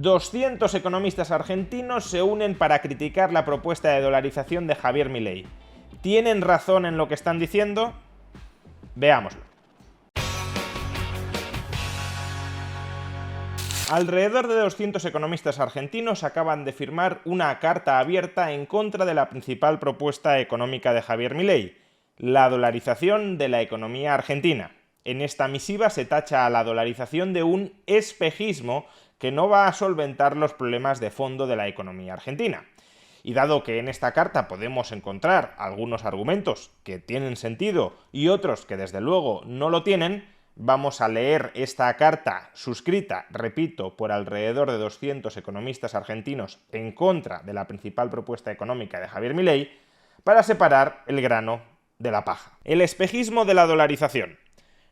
200 economistas argentinos se unen para criticar la propuesta de dolarización de Javier Milei. ¿Tienen razón en lo que están diciendo? Veámoslo. Alrededor de 200 economistas argentinos acaban de firmar una carta abierta en contra de la principal propuesta económica de Javier Milei, la dolarización de la economía argentina. En esta misiva se tacha a la dolarización de un espejismo que no va a solventar los problemas de fondo de la economía argentina. Y dado que en esta carta podemos encontrar algunos argumentos que tienen sentido y otros que desde luego no lo tienen, vamos a leer esta carta suscrita, repito, por alrededor de 200 economistas argentinos en contra de la principal propuesta económica de Javier Milei para separar el grano de la paja. El espejismo de la dolarización.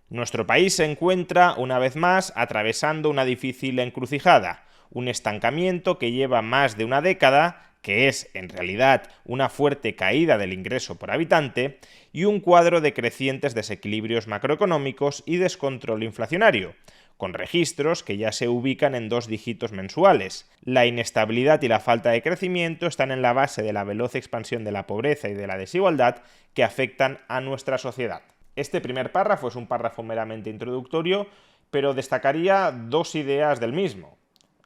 Nuestro país se encuentra, una vez más, atravesando una difícil encrucijada, un estancamiento que lleva más de una década, que es, en realidad, una fuerte caída del ingreso por habitante, y un cuadro de crecientes desequilibrios macroeconómicos y descontrol inflacionario, con registros que ya se ubican en 2 dígitos mensuales. La inestabilidad y la falta de crecimiento están en la base de la veloz expansión de la pobreza y de la desigualdad que afectan a nuestra sociedad. Este primer párrafo es un párrafo meramente introductorio, pero destacaría 2 ideas del mismo.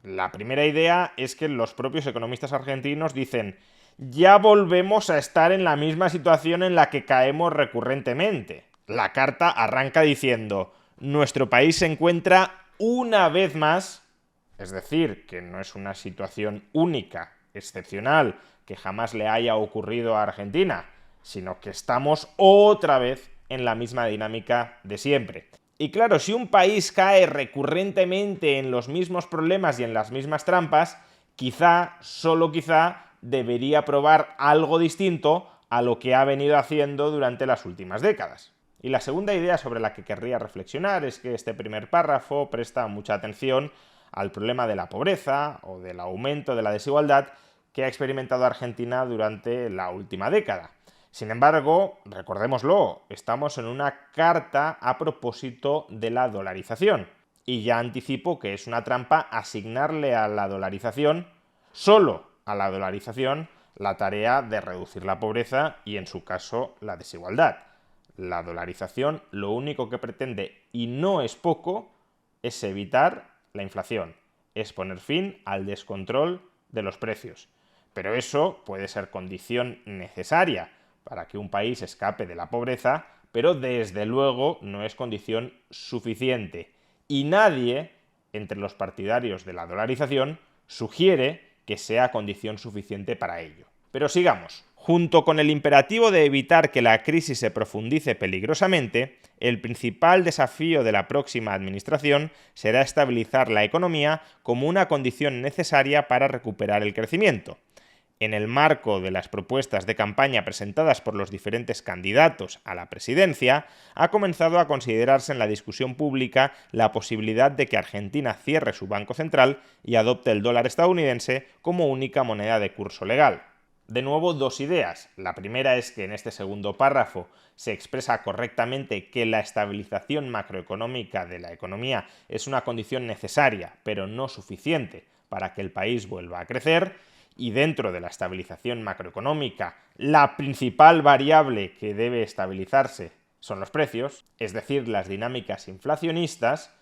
La primera idea es que los propios economistas argentinos dicen: ya volvemos a estar en la misma situación en la que caemos recurrentemente. La carta arranca diciendo: nuestro país se encuentra una vez más, es decir, que no es una situación única, excepcional, que jamás le haya ocurrido a Argentina, sino que estamos otra vez en la misma dinámica de siempre. Y claro, si un país cae recurrentemente en los mismos problemas y en las mismas trampas, quizá, solo quizá, debería probar algo distinto a lo que ha venido haciendo durante las últimas décadas. Y la segunda idea sobre la que querría reflexionar es que este primer párrafo presta mucha atención al problema de la pobreza o del aumento de la desigualdad que ha experimentado Argentina durante la última década. Sin embargo, recordémoslo, estamos en una carta a propósito de la dolarización. Y ya anticipo que es una trampa asignarle a la dolarización, solo a la dolarización, la tarea de reducir la pobreza y, en su caso, la desigualdad. La dolarización lo único que pretende, y no es poco, es evitar la inflación, es poner fin al descontrol de los precios. Pero eso puede ser condición necesaria para que un país escape de la pobreza, pero desde luego no es condición suficiente. Y nadie, entre los partidarios de la dolarización, sugiere que sea condición suficiente para ello. Pero sigamos. Junto con el imperativo de evitar que la crisis se profundice peligrosamente, el principal desafío de la próxima administración será estabilizar la economía como una condición necesaria para recuperar el crecimiento. En el marco de las propuestas de campaña presentadas por los diferentes candidatos a la presidencia, ha comenzado a considerarse en la discusión pública la posibilidad de que Argentina cierre su banco central y adopte el dólar estadounidense como única moneda de curso legal. De nuevo, 2 ideas. La primera es que en este segundo párrafo se expresa correctamente que la estabilización macroeconómica de la economía es una condición necesaria, pero no suficiente para que el país vuelva a crecer. Y dentro de la estabilización macroeconómica, la principal variable que debe estabilizarse son los precios, es decir, las dinámicas inflacionistas.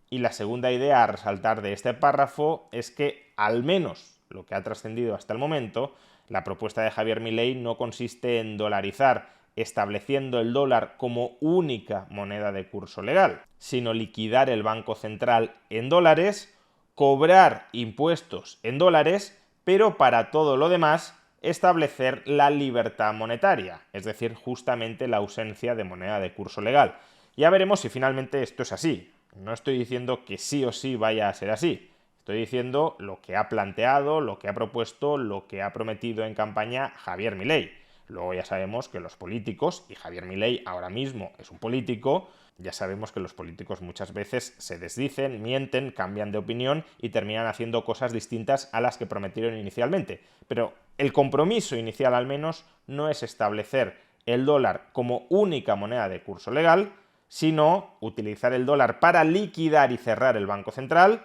Y la segunda idea a resaltar de este párrafo es que, al menos lo que ha trascendido hasta el momento, la propuesta de Javier Milei no consiste en dolarizar, estableciendo el dólar como única moneda de curso legal, sino liquidar el Banco Central en dólares, cobrar impuestos en dólares, pero para todo lo demás establecer la libertad monetaria, es decir, justamente la ausencia de moneda de curso legal. Ya veremos si finalmente esto es así. No estoy diciendo que sí o sí vaya a ser así. Estoy diciendo lo que ha planteado, lo que ha propuesto, lo que ha prometido en campaña Javier Milei. Luego ya sabemos que los políticos, y Javier Milei ahora mismo es un político, ya sabemos que los políticos muchas veces se desdicen, mienten, cambian de opinión y terminan haciendo cosas distintas a las que prometieron inicialmente. Pero el compromiso inicial al menos no es establecer el dólar como única moneda de curso legal, sino utilizar el dólar para liquidar y cerrar el Banco Central,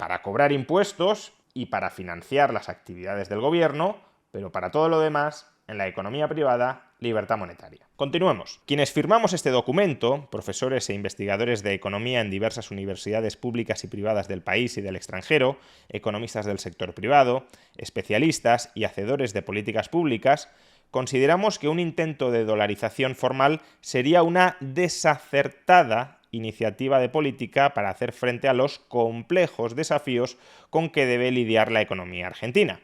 para cobrar impuestos y para financiar las actividades del gobierno, pero para todo lo demás, en la economía privada, libertad monetaria. Continuemos. Quienes firmamos este documento, profesores e investigadores de economía en diversas universidades públicas y privadas del país y del extranjero, economistas del sector privado, especialistas y hacedores de políticas públicas, consideramos que un intento de dolarización formal sería una desacertada iniciativa de política para hacer frente a los complejos desafíos con que debe lidiar la economía argentina.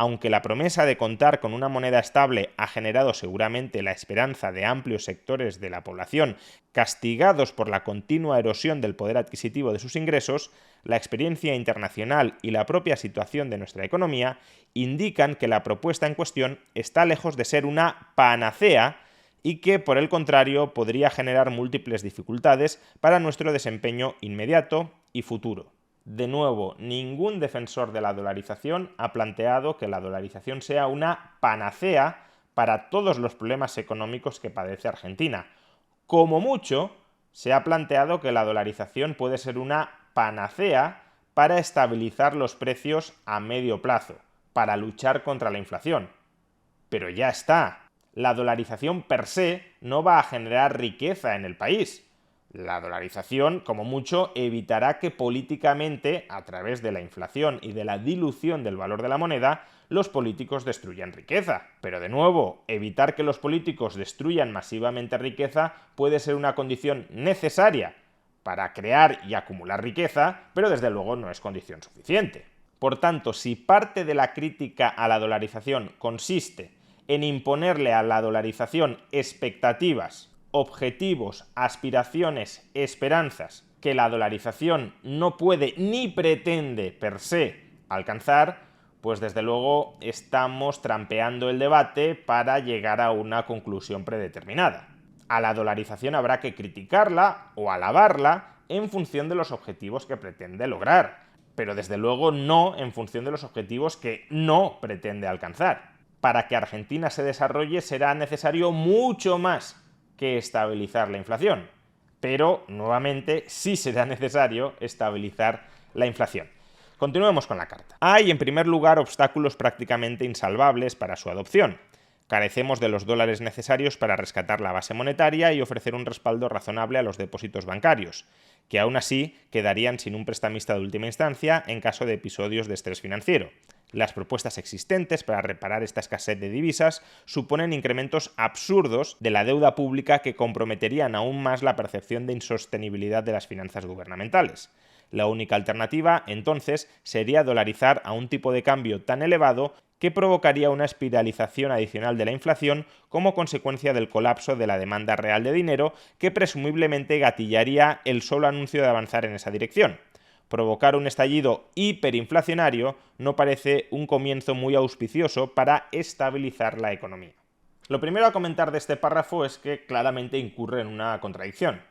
Aunque la promesa de contar con una moneda estable ha generado seguramente la esperanza de amplios sectores de la población castigados por la continua erosión del poder adquisitivo de sus ingresos, la experiencia internacional y la propia situación de nuestra economía indican que la propuesta en cuestión está lejos de ser una panacea y que, por el contrario, podría generar múltiples dificultades para nuestro desempeño inmediato y futuro. De nuevo, ningún defensor de la dolarización ha planteado que la dolarización sea una panacea para todos los problemas económicos que padece Argentina. Como mucho, se ha planteado que la dolarización puede ser una panacea para estabilizar los precios a medio plazo, para luchar contra la inflación. Pero ya está. La dolarización per se no va a generar riqueza en el país. La dolarización, como mucho, evitará que políticamente, a través de la inflación y de la dilución del valor de la moneda, los políticos destruyan riqueza. Pero de nuevo, evitar que los políticos destruyan masivamente riqueza puede ser una condición necesaria para crear y acumular riqueza, pero desde luego no es condición suficiente. Por tanto, si parte de la crítica a la dolarización consiste en imponerle a la dolarización expectativas, objetivos, aspiraciones, esperanzas que la dolarización no puede ni pretende per se alcanzar, pues desde luego estamos trampeando el debate para llegar a una conclusión predeterminada. A la dolarización habrá que criticarla o alabarla en función de los objetivos que pretende lograr, pero desde luego no en función de los objetivos que no pretende alcanzar. Para que Argentina se desarrolle será necesario mucho más que estabilizar la inflación. Pero, nuevamente, sí será necesario estabilizar la inflación. Continuemos con la carta. Hay, en primer lugar, obstáculos prácticamente insalvables para su adopción. Carecemos de los dólares necesarios para rescatar la base monetaria y ofrecer un respaldo razonable a los depósitos bancarios, que aún así quedarían sin un prestamista de última instancia en caso de episodios de estrés financiero. Las propuestas existentes para reparar esta escasez de divisas suponen incrementos absurdos de la deuda pública que comprometerían aún más la percepción de insostenibilidad de las finanzas gubernamentales. La única alternativa, entonces, sería dolarizar a un tipo de cambio tan elevado que provocaría una espiralización adicional de la inflación como consecuencia del colapso de la demanda real de dinero que presumiblemente gatillaría el solo anuncio de avanzar en esa dirección. Provocar un estallido hiperinflacionario no parece un comienzo muy auspicioso para estabilizar la economía. Lo primero a comentar de este párrafo es que claramente incurre en una contradicción.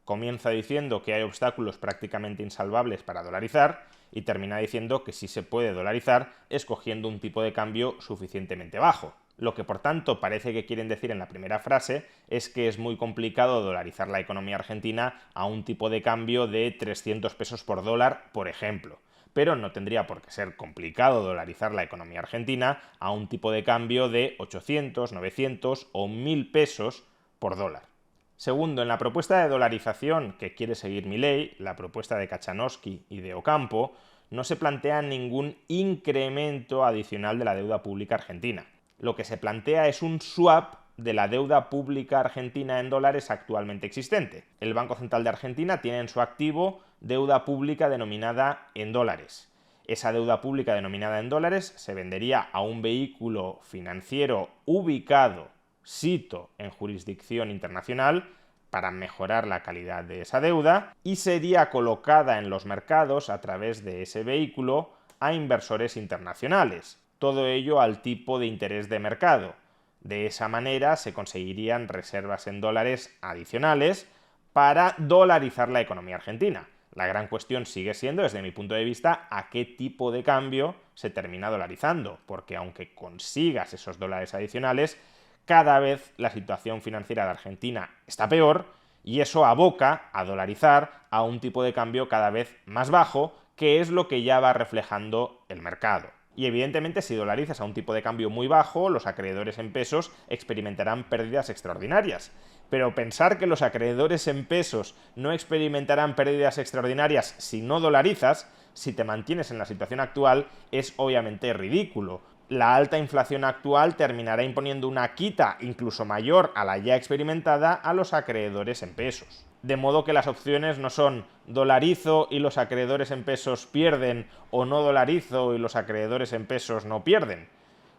Comienza diciendo que hay obstáculos prácticamente insalvables para dolarizar y termina diciendo que sí se puede dolarizar escogiendo un tipo de cambio suficientemente bajo. Lo que por tanto parece que quieren decir en la primera frase es que es muy complicado dolarizar la economía argentina a un tipo de cambio de 300 pesos por dólar, por ejemplo. Pero no tendría por qué ser complicado dolarizar la economía argentina a un tipo de cambio de 800, 900 o 1000 pesos por dólar. Segundo, en la propuesta de dolarización que quiere seguir Milei, la propuesta de Kachanowski y de Ocampo, no se plantea ningún incremento adicional de la deuda pública argentina. Lo que se plantea es un swap de la deuda pública argentina en dólares actualmente existente. El Banco Central de Argentina tiene en su activo deuda pública denominada en dólares. Esa deuda pública denominada en dólares se vendería a un vehículo financiero ubicado, sito, en jurisdicción internacional para mejorar la calidad de esa deuda y sería colocada en los mercados a través de ese vehículo a inversores internacionales. Todo ello al tipo de interés de mercado. De esa manera se conseguirían reservas en dólares adicionales para dolarizar la economía argentina. La gran cuestión sigue siendo, desde mi punto de vista, a qué tipo de cambio se termina dolarizando, porque aunque consigas esos dólares adicionales, cada vez la situación financiera de Argentina está peor y eso aboca a dolarizar a un tipo de cambio cada vez más bajo que es lo que ya va reflejando el mercado. Y evidentemente, si dolarizas a un tipo de cambio muy bajo, los acreedores en pesos experimentarán pérdidas extraordinarias. Pero pensar que los acreedores en pesos no experimentarán pérdidas extraordinarias si no dolarizas, si te mantienes en la situación actual, es obviamente ridículo. La alta inflación actual terminará imponiendo una quita incluso mayor a la ya experimentada a los acreedores en pesos. De modo que las opciones no son dolarizo y los acreedores en pesos pierden o no dolarizo y los acreedores en pesos no pierden.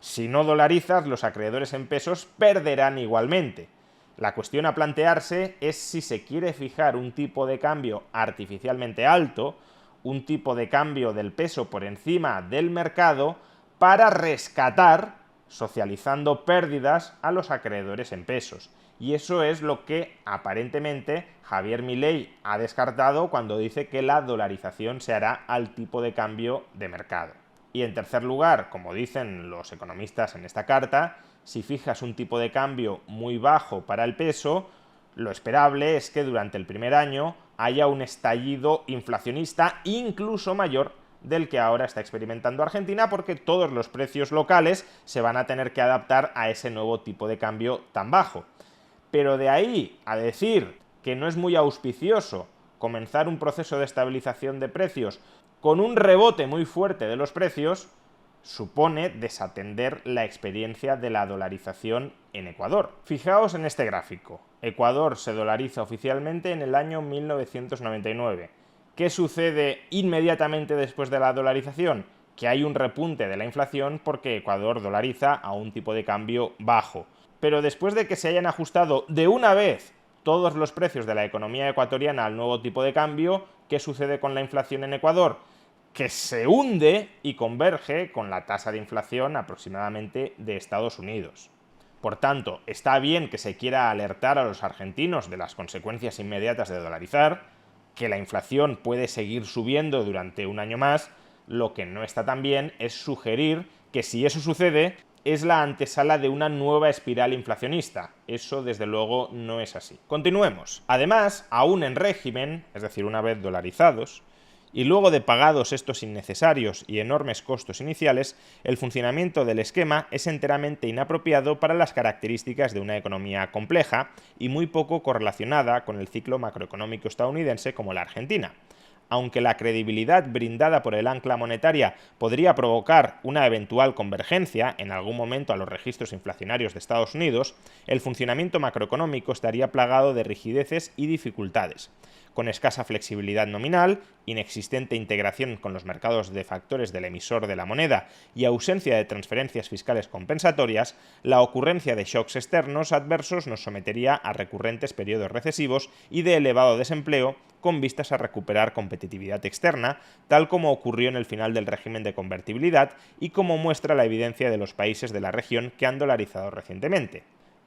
Si no dolarizas, los acreedores en pesos perderán igualmente. La cuestión a plantearse es si se quiere fijar un tipo de cambio artificialmente alto, un tipo de cambio del peso por encima del mercado, para rescatar, socializando pérdidas, a los acreedores en pesos. Y eso es lo que aparentemente Javier Milei ha descartado cuando dice que la dolarización se hará al tipo de cambio de mercado. Y en tercer lugar, como dicen los economistas en esta carta, si fijas un tipo de cambio muy bajo para el peso, lo esperable es que durante el primer año haya un estallido inflacionista incluso mayor del que ahora está experimentando Argentina, porque todos los precios locales se van a tener que adaptar a ese nuevo tipo de cambio tan bajo. Pero de ahí a decir que no es muy auspicioso comenzar un proceso de estabilización de precios con un rebote muy fuerte de los precios, supone desatender la experiencia de la dolarización en Ecuador. Fijaos en este gráfico. Ecuador se dolariza oficialmente en el año 1999. ¿Qué sucede inmediatamente después de la dolarización? Que hay un repunte de la inflación porque Ecuador dolariza a un tipo de cambio bajo. Pero después de que se hayan ajustado de una vez todos los precios de la economía ecuatoriana al nuevo tipo de cambio, ¿qué sucede con la inflación en Ecuador? Que se hunde y converge con la tasa de inflación aproximadamente de Estados Unidos. Por tanto, está bien que se quiera alertar a los argentinos de las consecuencias inmediatas de dolarizar, que la inflación puede seguir subiendo durante un año más. Lo que no está tan bien es sugerir que si eso sucede es la antesala de una nueva espiral inflacionista. Eso desde luego no es así. Continuemos. Además, aún en régimen, es decir, una vez dolarizados, y luego de pagados estos innecesarios y enormes costos iniciales, el funcionamiento del esquema es enteramente inapropiado para las características de una economía compleja y muy poco correlacionada con el ciclo macroeconómico estadounidense como la Argentina. Aunque la credibilidad brindada por el ancla monetaria podría provocar una eventual convergencia en algún momento a los registros inflacionarios de Estados Unidos, el funcionamiento macroeconómico estaría plagado de rigideces y dificultades. Con escasa flexibilidad nominal, inexistente integración con los mercados de factores del emisor de la moneda y ausencia de transferencias fiscales compensatorias, la ocurrencia de shocks externos adversos nos sometería a recurrentes periodos recesivos y de elevado desempleo con vistas a recuperar competitividad externa, tal como ocurrió en el final del régimen de convertibilidad y como muestra la evidencia de los países de la región que han dolarizado recientemente.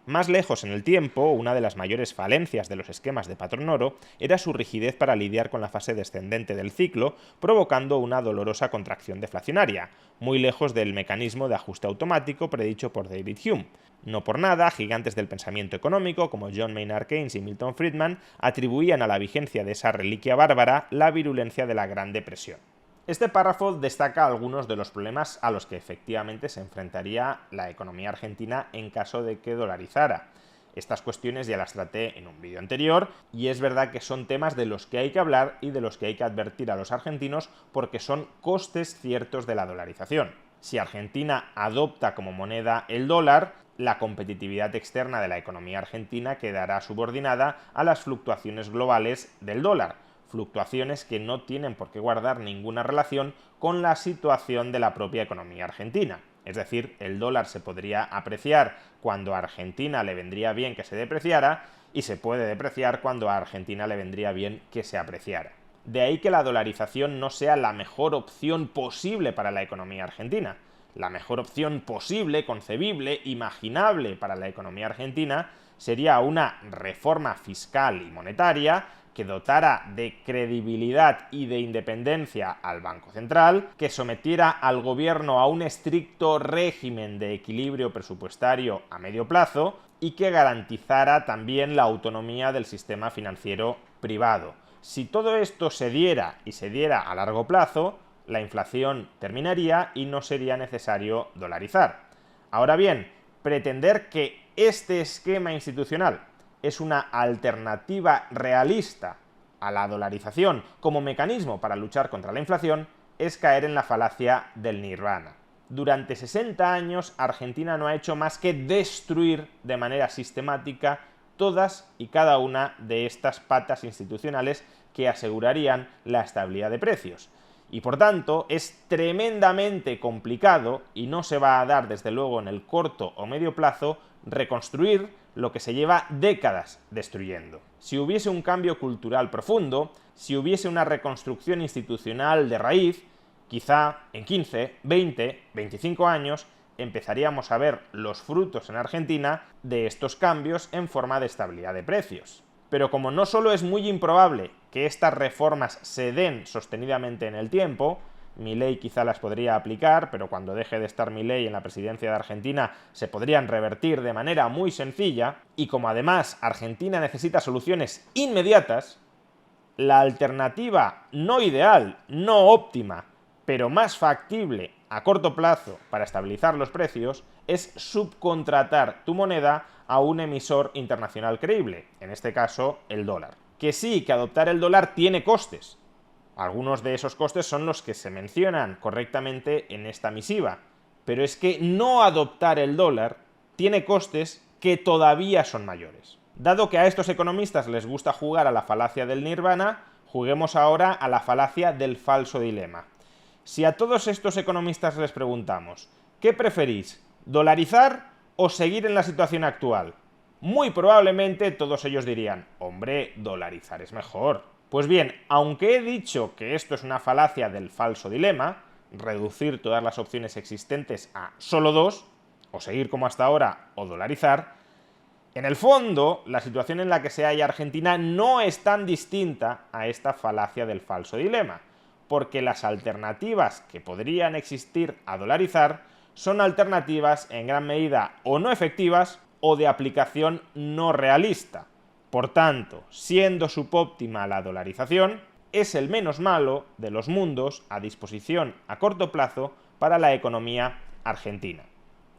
Más lejos en el tiempo, una de las mayores falencias de los esquemas de patrón oro era su rigidez para lidiar con la fase descendente del ciclo, provocando una dolorosa contracción deflacionaria, muy lejos del mecanismo de ajuste automático predicho por David Hume. No por nada, gigantes del pensamiento económico como John Maynard Keynes y Milton Friedman atribuían a la vigencia de esa reliquia bárbara la virulencia de la Gran Depresión. Este párrafo destaca algunos de los problemas a los que efectivamente se enfrentaría la economía argentina en caso de que dolarizara. Estas cuestiones ya las traté en un vídeo anterior y es verdad que son temas de los que hay que hablar y de los que hay que advertir a los argentinos porque son costes ciertos de la dolarización. Si Argentina adopta como moneda el dólar, la competitividad externa de la economía argentina quedará subordinada a las fluctuaciones globales del dólar. Fluctuaciones que no tienen por qué guardar ninguna relación con la situación de la propia economía argentina. Es decir, el dólar se podría apreciar cuando a Argentina le vendría bien que se depreciara y se puede depreciar cuando a Argentina le vendría bien que se apreciara. De ahí que la dolarización no sea la mejor opción posible para la economía argentina. La mejor opción posible, concebible, imaginable para la economía argentina sería una reforma fiscal y monetaria que dotara de credibilidad y de independencia al Banco Central, que sometiera al gobierno a un estricto régimen de equilibrio presupuestario a medio plazo y que garantizara también la autonomía del sistema financiero privado. si todo esto se diera y se diera a largo plazo, la inflación terminaría y no sería necesario dolarizar. Ahora bien, pretender que este esquema institucional es una alternativa realista a la dolarización como mecanismo para luchar contra la inflación es caer en la falacia del nirvana. Durante 60 años Argentina no ha hecho más que destruir de manera sistemática todas y cada una de estas patas institucionales que asegurarían la estabilidad de precios. Y por tanto es tremendamente complicado, y no se va a dar desde luego en el corto o medio plazo, reconstruir lo que se lleva décadas destruyendo. Si hubiese un cambio cultural profundo, si hubiese una reconstrucción institucional de raíz, quizá en 15, 20, 25 años empezaríamos a ver los frutos en Argentina de estos cambios en forma de estabilidad de precios. Pero como no solo es muy improbable que estas reformas se den sostenidamente en el tiempo, Milei quizá las podría aplicar, pero cuando deje de estar Milei en la presidencia de Argentina se podrían revertir de manera muy sencilla, y como además Argentina necesita soluciones inmediatas, la alternativa no ideal, no óptima, pero más factible a corto plazo para estabilizar los precios es subcontratar tu moneda a un emisor internacional creíble, en este caso el dólar. Que sí, que adoptar el dólar tiene costes. Algunos de esos costes son los que se mencionan correctamente en esta misiva, pero es que no adoptar el dólar tiene costes que todavía son mayores. Dado que a estos economistas les gusta jugar a la falacia del nirvana, juguemos ahora a la falacia del falso dilema. Si a todos estos economistas les preguntamos, ¿qué preferís? ¿Dolarizar o seguir en la situación actual? Muy probablemente todos ellos dirían, hombre, dolarizar es mejor. Pues bien, aunque he dicho que esto es una falacia del falso dilema, reducir todas las opciones existentes a solo dos, o seguir como hasta ahora o dolarizar, en el fondo, la situación en la que se halla Argentina no es tan distinta a esta falacia del falso dilema, porque las alternativas que podrían existir a dolarizar son alternativas en gran medida o no efectivas o de aplicación no realista. Por tanto, siendo subóptima la dolarización, es el menos malo de los mundos a disposición a corto plazo para la economía argentina.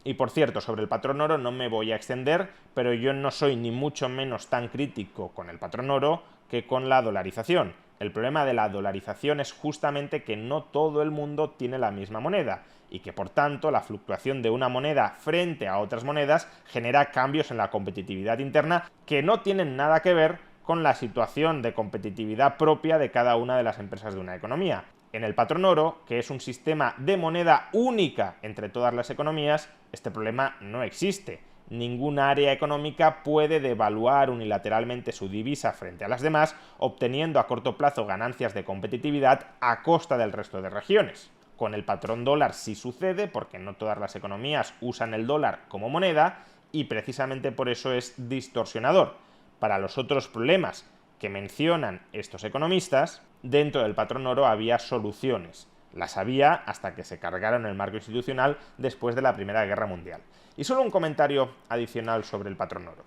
Y por cierto, sobre el patrón oro no me voy a extender, pero yo no soy ni mucho menos tan crítico con el patrón oro que con la dolarización. El problema de la dolarización es justamente que no todo el mundo tiene la misma moneda y que por tanto la fluctuación de una moneda frente a otras monedas genera cambios en la competitividad interna que no tienen nada que ver con la situación de competitividad propia de cada una de las empresas de una economía. En el patrón oro, que es un sistema de moneda única entre todas las economías, este problema no existe. Ninguna área económica puede devaluar unilateralmente su divisa frente a las demás, obteniendo a corto plazo ganancias de competitividad a costa del resto de regiones. Con el patrón dólar sí sucede, porque no todas las economías usan el dólar como moneda, y precisamente por eso es distorsionador. Para los otros problemas que mencionan estos economistas, dentro del patrón oro había soluciones. Las había hasta que se cargaron el marco institucional después de la Primera Guerra Mundial. Y solo un comentario adicional sobre el patrón oro.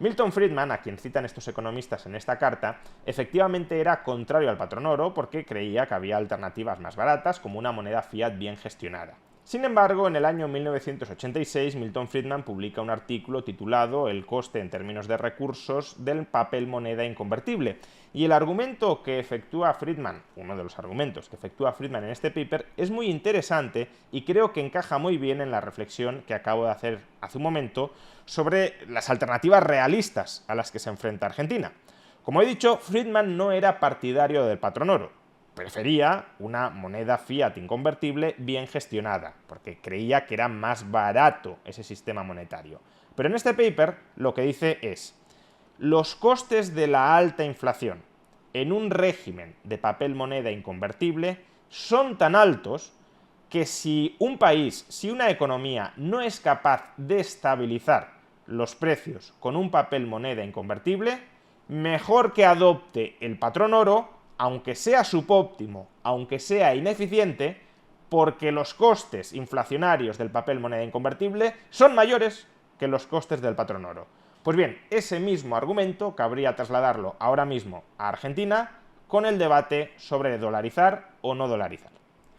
Milton Friedman, a quien citan estos economistas en esta carta, efectivamente era contrario al patrón oro porque creía que había alternativas más baratas como una moneda fiat bien gestionada. Sin embargo, en el año 1986, Milton Friedman publica un artículo titulado El coste en términos de recursos del papel moneda inconvertible. Y el argumento que efectúa Friedman, uno de los argumentos que efectúa Friedman en este paper, es muy interesante y creo que encaja muy bien en la reflexión que acabo de hacer hace un momento sobre las alternativas realistas a las que se enfrenta Argentina. Como he dicho, Friedman no era partidario del patrón oro. Prefería una moneda fiat inconvertible bien gestionada, porque creía que era más barato ese sistema monetario. Pero en este paper lo que dice es: los costes de la alta inflación en un régimen de papel moneda inconvertible son tan altos que si un país, si una economía no es capaz de estabilizar los precios con un papel moneda inconvertible, mejor que adopte el patrón oro, aunque sea subóptimo, aunque sea ineficiente, porque los costes inflacionarios del papel moneda inconvertible son mayores que los costes del patrón oro. Pues bien, ese mismo argumento cabría trasladarlo ahora mismo a Argentina con el debate sobre dolarizar o no dolarizar.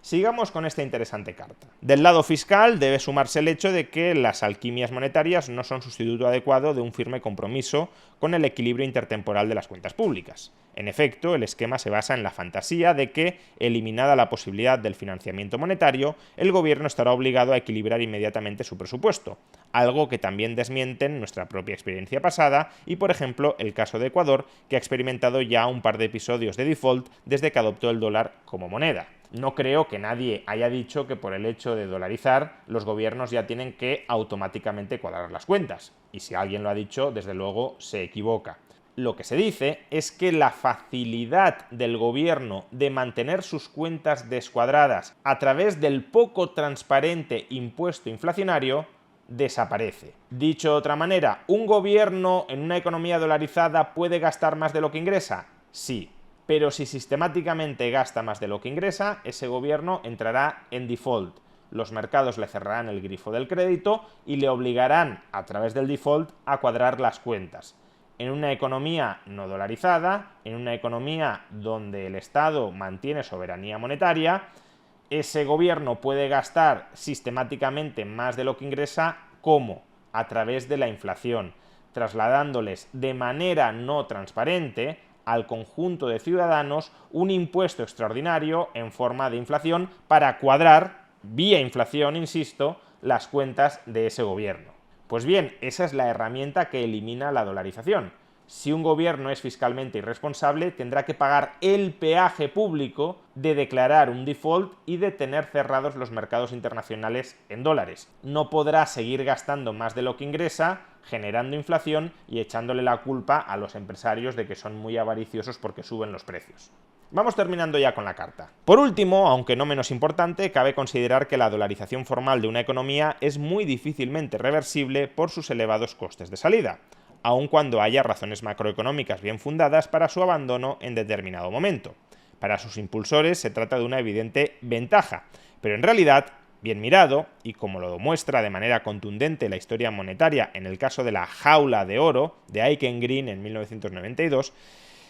Sigamos con esta interesante carta. Del lado fiscal debe sumarse el hecho de que las alquimias monetarias no son sustituto adecuado de un firme compromiso con el equilibrio intertemporal de las cuentas públicas. En efecto, el esquema se basa en la fantasía de que, eliminada la posibilidad del financiamiento monetario, el gobierno estará obligado a equilibrar inmediatamente su presupuesto, algo que también desmienten nuestra propia experiencia pasada y, por ejemplo, el caso de Ecuador, que ha experimentado ya un par de episodios de default desde que adoptó el dólar como moneda. No creo que nadie haya dicho que por el hecho de dolarizar los gobiernos ya tienen que automáticamente cuadrar las cuentas. Y si alguien lo ha dicho, desde luego se equivoca. Lo que se dice es que la facilidad del gobierno de mantener sus cuentas descuadradas a través del poco transparente impuesto inflacionario desaparece. Dicho de otra manera, ¿un gobierno en una economía dolarizada puede gastar más de lo que ingresa? Sí. Pero si sistemáticamente gasta más de lo que ingresa, ese gobierno entrará en default. Los mercados le cerrarán el grifo del crédito y le obligarán, a través del default, a cuadrar las cuentas. En una economía no dolarizada, en una economía donde el Estado mantiene soberanía monetaria, ese gobierno puede gastar sistemáticamente más de lo que ingresa. ¿Cómo? A través de la inflación, trasladándoles de manera no transparente al conjunto de ciudadanos un impuesto extraordinario en forma de inflación para cuadrar, vía inflación, insisto, las cuentas de ese gobierno. Pues bien, esa es la herramienta que elimina la dolarización. Si un gobierno es fiscalmente irresponsable, tendrá que pagar el peaje público de declarar un default y de tener cerrados los mercados internacionales en dólares. No podrá seguir gastando más de lo que ingresa, generando inflación y echándole la culpa a los empresarios de que son muy avariciosos porque suben los precios. Vamos terminando ya con la carta. Por último, aunque no menos importante, cabe considerar que la dolarización formal de una economía es muy difícilmente reversible por sus elevados costes de salida, aun cuando haya razones macroeconómicas bien fundadas para su abandono en determinado momento. Para sus impulsores se trata de una evidente ventaja, pero en realidad, bien mirado, y como lo demuestra de manera contundente la historia monetaria en el caso de la jaula de oro de Aiken Green en 1992,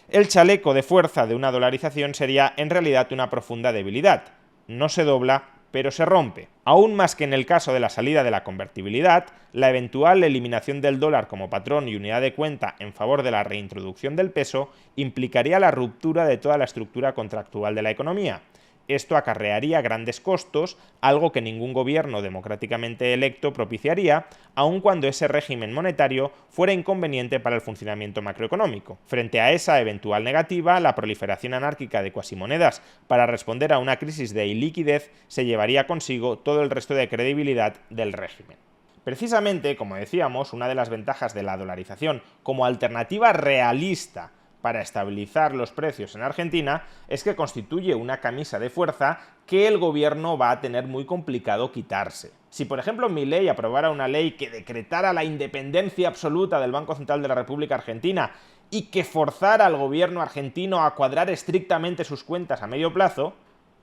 el chaleco de fuerza de una dolarización sería en realidad una profunda debilidad. No se dobla, pero se rompe. Aún más que en el caso de la salida de la convertibilidad, la eventual eliminación del dólar como patrón y unidad de cuenta en favor de la reintroducción del peso implicaría la ruptura de toda la estructura contractual de la economía. Esto acarrearía grandes costos, algo que ningún gobierno democráticamente electo propiciaría, aun cuando ese régimen monetario fuera inconveniente para el funcionamiento macroeconómico. Frente a esa eventual negativa, la proliferación anárquica de cuasimonedas para responder a una crisis de iliquidez se llevaría consigo todo el resto de credibilidad del régimen. Precisamente, como decíamos, una de las ventajas de la dolarización como alternativa realista para estabilizar los precios en Argentina es que constituye una camisa de fuerza que el gobierno va a tener muy complicado quitarse. Si, por ejemplo, Milei aprobara una ley que decretara la independencia absoluta del Banco Central de la República Argentina y que forzara al gobierno argentino a cuadrar estrictamente sus cuentas a medio plazo,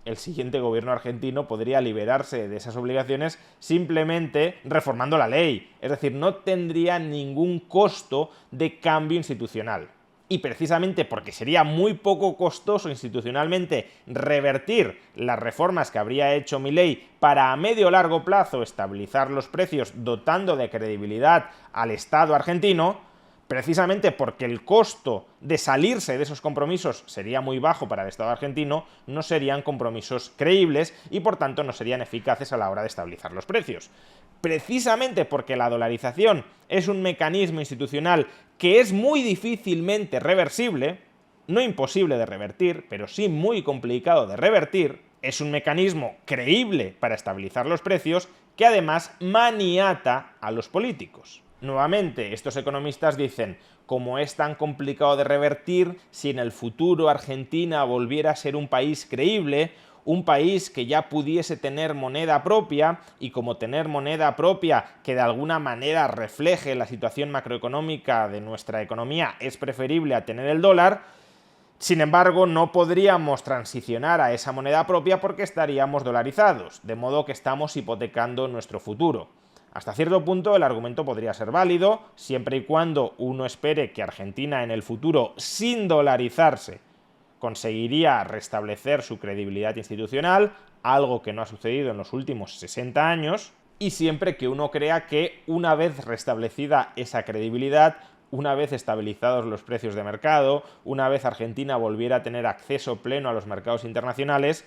el siguiente gobierno argentino podría liberarse de esas obligaciones simplemente reformando la ley. Es decir, no tendría ningún costo de cambio institucional. Y precisamente porque sería muy poco costoso institucionalmente revertir las reformas que habría hecho Milei para a medio o largo plazo estabilizar los precios dotando de credibilidad al Estado argentino, precisamente porque el costo de salirse de esos compromisos sería muy bajo para el Estado argentino, no serían compromisos creíbles y por tanto no serían eficaces a la hora de estabilizar los precios. Precisamente porque la dolarización es un mecanismo institucional que es muy difícilmente reversible, no imposible de revertir, pero sí muy complicado de revertir, es un mecanismo creíble para estabilizar los precios que además maniata a los políticos. Nuevamente, estos economistas dicen, como es tan complicado de revertir, si en el futuro Argentina volviera a ser un país creíble, un país que ya pudiese tener moneda propia, y como tener moneda propia que de alguna manera refleje la situación macroeconómica de nuestra economía es preferible a tener el dólar, sin embargo no podríamos transicionar a esa moneda propia porque estaríamos dolarizados, de modo que estamos hipotecando nuestro futuro. Hasta cierto punto el argumento podría ser válido, siempre y cuando uno espere que Argentina en el futuro, sin dolarizarse, conseguiría restablecer su credibilidad institucional, algo que no ha sucedido en los últimos 60 años, y siempre que uno crea que una vez restablecida esa credibilidad, una vez estabilizados los precios de mercado, una vez Argentina volviera a tener acceso pleno a los mercados internacionales,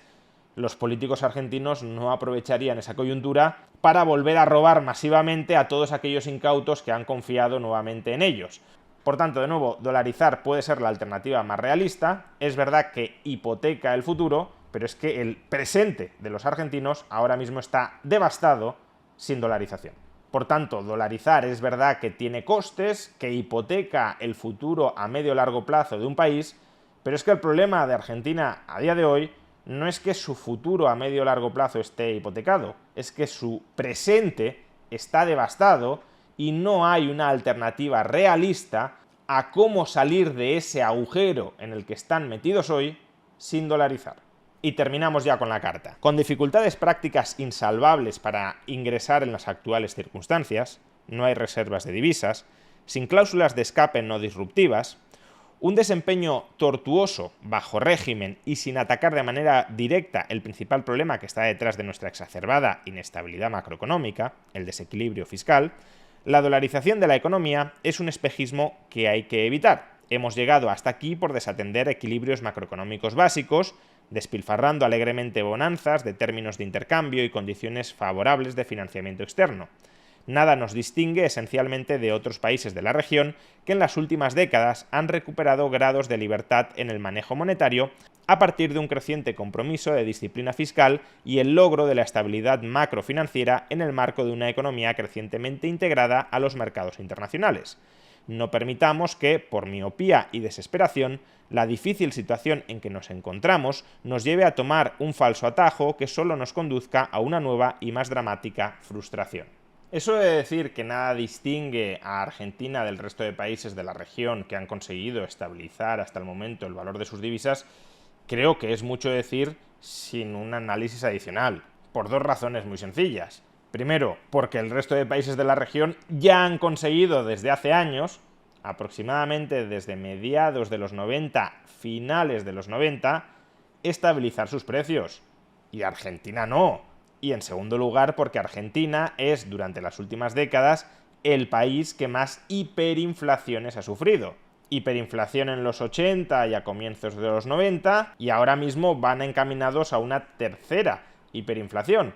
los políticos argentinos no aprovecharían esa coyuntura para volver a robar masivamente a todos aquellos incautos que han confiado nuevamente en ellos. Por tanto, de nuevo, dolarizar puede ser la alternativa más realista. Es verdad que hipoteca el futuro, pero es que el presente de los argentinos ahora mismo está devastado sin dolarización. Por tanto, dolarizar es verdad que tiene costes, que hipoteca el futuro a medio o largo plazo de un país, pero es que el problema de Argentina a día de hoy no es que su futuro a medio o largo plazo esté hipotecado, es que su presente está devastado y no hay una alternativa realista a cómo salir de ese agujero en el que están metidos hoy sin dolarizar. Y terminamos ya con la carta. Con dificultades prácticas insalvables para ingresar en las actuales circunstancias, no hay reservas de divisas, sin cláusulas de escape no disruptivas, un desempeño tortuoso bajo régimen y sin atacar de manera directa el principal problema que está detrás de nuestra exacerbada inestabilidad macroeconómica, el desequilibrio fiscal, la dolarización de la economía es un espejismo que hay que evitar. Hemos llegado hasta aquí por desatender equilibrios macroeconómicos básicos, despilfarrando alegremente bonanzas de términos de intercambio y condiciones favorables de financiamiento externo. Nada nos distingue esencialmente de otros países de la región que en las últimas décadas han recuperado grados de libertad en el manejo monetario a partir de un creciente compromiso de disciplina fiscal y el logro de la estabilidad macrofinanciera en el marco de una economía crecientemente integrada a los mercados internacionales. No permitamos que, por miopía y desesperación, la difícil situación en que nos encontramos nos lleve a tomar un falso atajo que solo nos conduzca a una nueva y más dramática frustración. Eso de decir que nada distingue a Argentina del resto de países de la región que han conseguido estabilizar hasta el momento el valor de sus divisas, creo que es mucho decir sin un análisis adicional, por dos razones muy sencillas. Primero, porque el resto de países de la región ya han conseguido desde hace años, aproximadamente desde mediados de los 90, finales de los 90, estabilizar sus precios. Y Argentina no. Y en segundo lugar, porque Argentina es, durante las últimas décadas, el país que más hiperinflaciones ha sufrido. Hiperinflación en los 80 y a comienzos de los 90, y ahora mismo van encaminados a una tercera hiperinflación.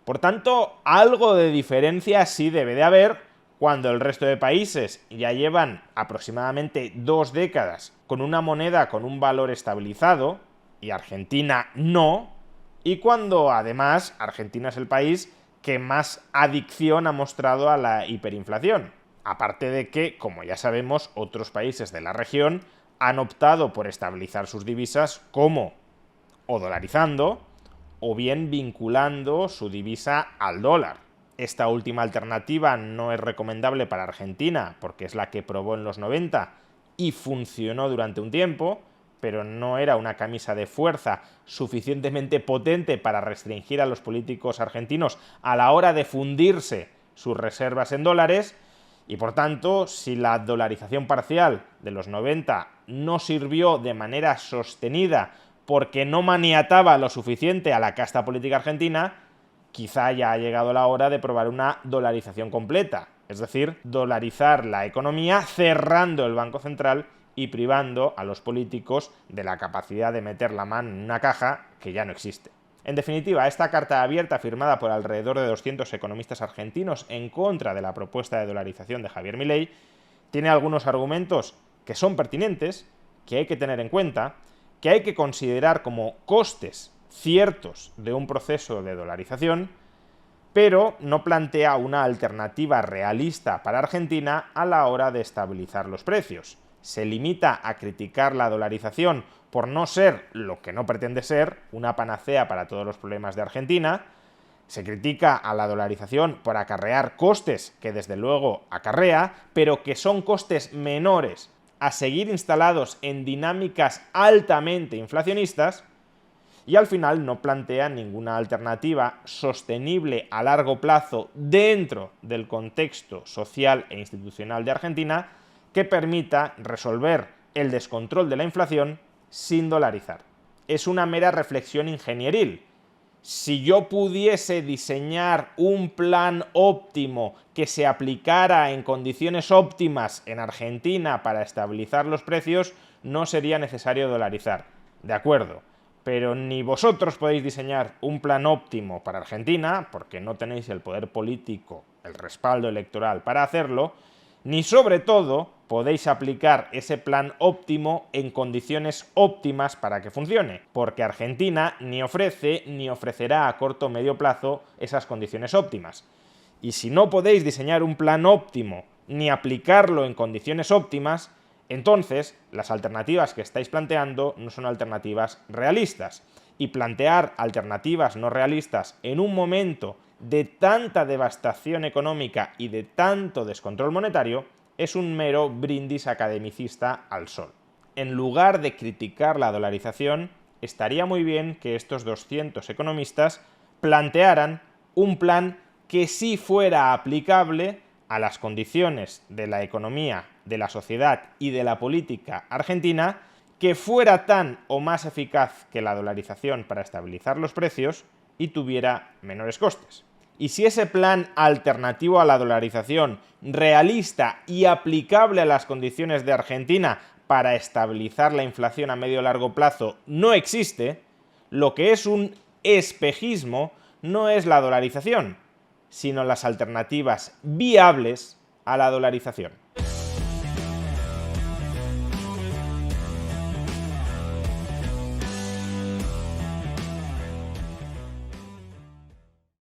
Por tanto, algo de diferencia sí debe de haber cuando el resto de países ya llevan aproximadamente 2 décadas con una moneda con un valor estabilizado, y Argentina no, y cuando además Argentina es el país que más adicción ha mostrado a la hiperinflación. Aparte de que, como ya sabemos, otros países de la región han optado por estabilizar sus divisas como o dolarizando o bien vinculando su divisa al dólar. Esta última alternativa no es recomendable para Argentina porque es la que probó en los 90 y funcionó durante un tiempo, pero no era una camisa de fuerza suficientemente potente para restringir a los políticos argentinos a la hora de fundirse sus reservas en dólares, y por tanto, si la dolarización parcial de los 90 no sirvió de manera sostenida porque no maniataba lo suficiente a la casta política argentina, quizá ya ha llegado la hora de probar una dolarización completa, es decir, dolarizar la economía cerrando el Banco Central y privando a los políticos de la capacidad de meter la mano en una caja que ya no existe. En definitiva, esta carta abierta firmada por alrededor de 200 economistas argentinos en contra de la propuesta de dolarización de Javier Milei tiene algunos argumentos que son pertinentes, que hay que tener en cuenta, que hay que considerar como costes ciertos de un proceso de dolarización, pero no plantea una alternativa realista para Argentina a la hora de estabilizar los precios. Se limita a criticar la dolarización por no ser lo que no pretende ser, una panacea para todos los problemas de Argentina. Se critica a la dolarización por acarrear costes que desde luego acarrea, pero que son costes menores a seguir instalados en dinámicas altamente inflacionistas, y al final no plantea ninguna alternativa sostenible a largo plazo dentro del contexto social e institucional de Argentina que permita resolver el descontrol de la inflación sin dolarizar. Es una mera reflexión ingenieril. Si yo pudiese diseñar un plan óptimo que se aplicara en condiciones óptimas en Argentina para estabilizar los precios, no sería necesario dolarizar. De acuerdo, pero ni vosotros podéis diseñar un plan óptimo para Argentina, porque no tenéis el poder político, el respaldo electoral para hacerlo, ni sobre todo podéis aplicar ese plan óptimo en condiciones óptimas para que funcione, porque Argentina ni ofrece ni ofrecerá a corto o medio plazo esas condiciones óptimas. Y si no podéis diseñar un plan óptimo ni aplicarlo en condiciones óptimas, entonces las alternativas que estáis planteando no son alternativas realistas. Y plantear alternativas no realistas en un momento de tanta devastación económica y de tanto descontrol monetario es un mero brindis academicista al sol. En lugar de criticar la dolarización, estaría muy bien que estos 200 economistas plantearan un plan que sí fuera aplicable a las condiciones de la economía, de la sociedad y de la política argentina, que fuera tan o más eficaz que la dolarización para estabilizar los precios y tuviera menores costes. Y si ese plan alternativo a la dolarización, realista y aplicable a las condiciones de Argentina para estabilizar la inflación a medio y largo plazo, no existe, lo que es un espejismo no es la dolarización, sino las alternativas viables a la dolarización.